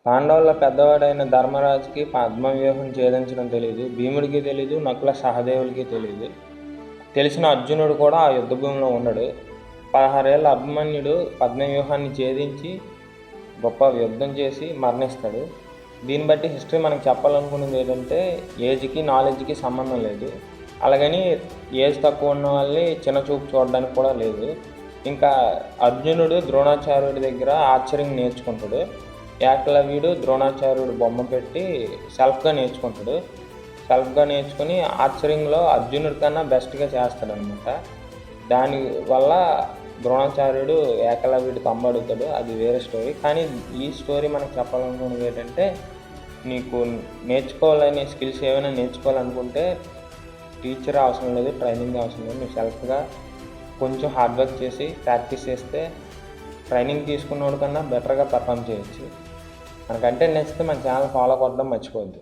పాండవుల పెద్దవాడైన ధర్మరాజుకి పద్మవ్యూహం ఛేదించడం తెలియదు, భీముడికి తెలియదు, నకుల సహదేవులకి తెలియదు. తెలిసిన అర్జునుడు కూడా ఆ యుద్ధభూమిలో ఉండడు. 16 ఏళ్ళ అభిమన్యుడు పద్మవ్యూహాన్ని ఛేదించి గొప్ప యుద్ధం చేసి మరణిస్తాడు. దీన్ని బట్టి హిస్టరీ మనకు చెప్పాలనుకున్నది ఏంటంటే ఏజ్కి నాలెడ్జ్కి సంబంధం లేదు. అలాగని ఏజ్ తక్కువ ఉన్న వాళ్ళని చిన్న చూపు చూడడానికి కూడా లేదు. ఇంకా అర్జునుడు ద్రోణాచార్యుడి దగ్గర ఆర్చరింగ్ నేర్చుకుంటాడు. ఏకలవ్యుడు ద్రోణాచార్యుడు బొమ్మ పెట్టి సెల్ఫ్గా నేర్చుకుంటాడు. సెల్ఫ్గా నేర్చుకుని ఆర్చరింగ్లో అర్జునుడి కన్నా బెస్ట్గా చేస్తాడనమాట. దానివల్ల ద్రోణాచార్యుడు ఏకలవ్యుడు తమ్ముడుతాడు. అది వేరే స్టోరీ. కానీ ఈ స్టోరీ మనకు చెప్పాలనుకున్నది ఏంటంటే నీకు నేర్చుకోవాలనే స్కిల్స్ ఏమైనా నేర్చుకోవాలనుకుంటే టీచర్ అవసరం లేదు, ట్రైనింగ్ అవసరం లేదు. నువ్వు సెల్ఫ్గా కొంచెం హార్డ్ వర్క్ చేసి ప్రాక్టీస్ చేస్తే ట్రైనింగ్ తీసుకున్నోడు కన్నా బెటర్గా పర్ఫామ్ చేయొచ్చు. మనకంటే నచ్చితే మన ఛానల్ ఫాలో కొట్టడం మర్చిపోవద్దు.